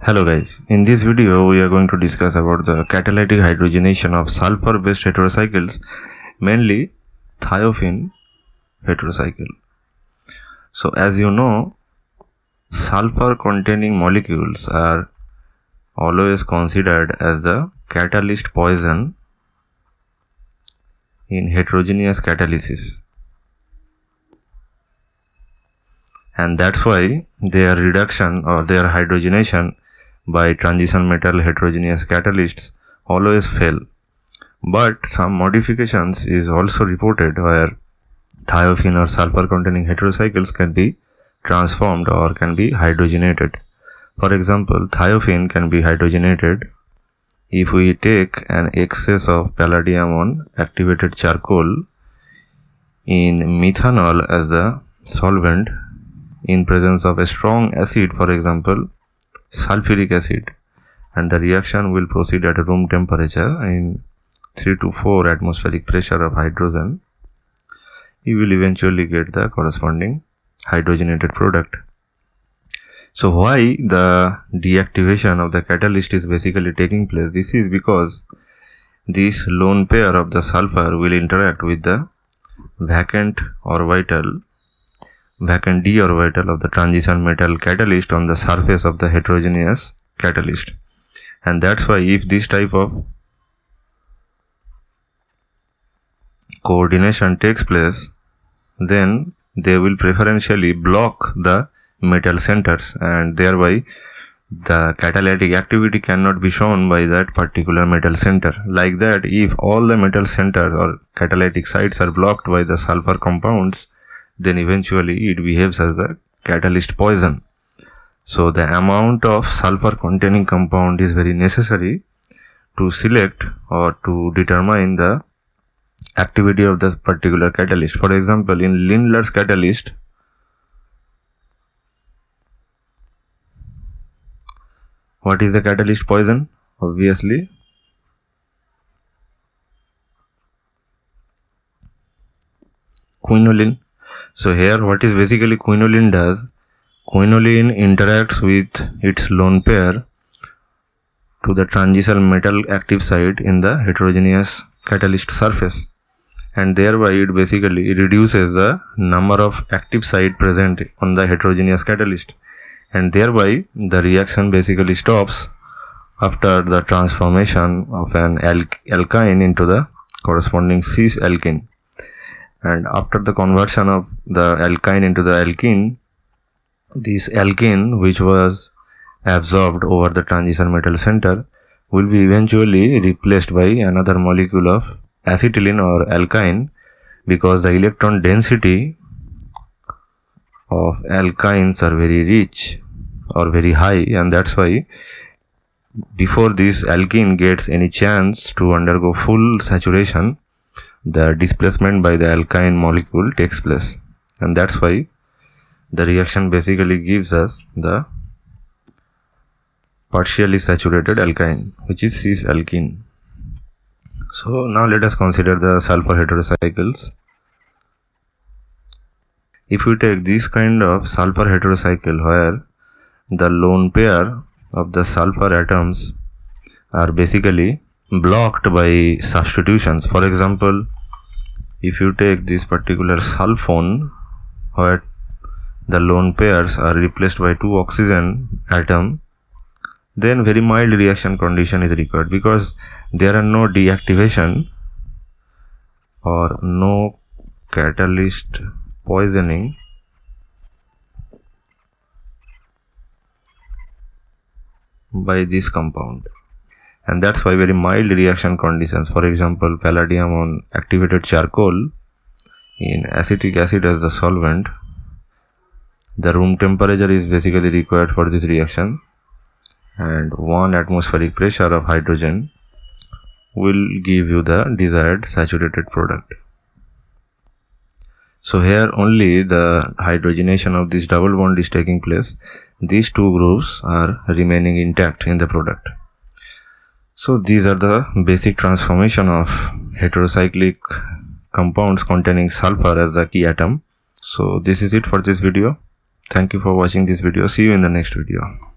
Hello guys, in this video we are going to discuss about the catalytic hydrogenation of sulfur based heterocycles, mainly thiophene heterocycle. So as you know, sulfur containing molecules are always considered as the catalyst poison in heterogeneous catalysis, and that's why their reduction or their hydrogenation by transition metal heterogeneous catalysts always fail. But some modifications is also reported where thiophene or sulfur containing heterocycles can be transformed or can be hydrogenated. For example, thiophene can be hydrogenated if we take an excess of palladium on activated charcoal in methanol as the solvent in presence of a strong acid, for example sulfuric acid, and the reaction will proceed at room temperature in 3 to 4 atmospheric pressure of hydrogen. You will eventually get the corresponding hydrogenated product. So why the deactivation of the catalyst is basically taking place? This is because this lone pair of the sulfur will interact with the vacant d orbital of the transition metal catalyst on the surface of the heterogeneous catalyst, and that's why if this type of coordination takes place, then they will preferentially block the metal centers, and thereby the catalytic activity cannot be shown by that particular metal center. Like that, if all the metal centers or catalytic sites are blocked by the sulfur compounds, then eventually it behaves as the catalyst poison. So the amount of sulfur containing compound is very necessary to select or to determine the activity of the particular catalyst. For example, in Lindlar's catalyst, what is the catalyst poison? Obviously quinoline. So here what is basically quinoline does, quinoline interacts with its lone pair to the transition metal active site in the heterogeneous catalyst surface, and thereby it basically reduces the number of active site present on the heterogeneous catalyst, and thereby the reaction basically stops after the transformation of an alkyne into the corresponding cis alkene. And after the conversion of the alkyne into the alkene, this alkene, which was absorbed over the transition metal center, will be eventually replaced by another molecule of acetylene or alkyne, because the electron density of alkynes are very rich or very high, and that's why before this alkene gets any chance to undergo full saturation, the displacement by the alkyne molecule takes place, and that's why the reaction basically gives us the partially saturated alkyne, which is cis alkene. So now let us consider the sulfur heterocycles. If we take this kind of sulfur heterocycle where the lone pair of the sulfur atoms are basically blocked by substitutions. For example, if you take this particular sulfone where the lone pairs are replaced by 2 oxygen atom, then very mild reaction condition is required, because there are no deactivation or no catalyst poisoning by this compound, and that's why very mild reaction conditions, for example palladium on activated charcoal in acetic acid as the solvent, the room temperature is basically required for this reaction, and 1 atmospheric pressure of hydrogen will give you the desired saturated product. So here only the hydrogenation of this double bond is taking place. These 2 groups are remaining intact in the product. So these are the basic transformation of heterocyclic compounds containing sulfur as the key atom. So this is it for this video. Thank you for watching this video. See you in the next video.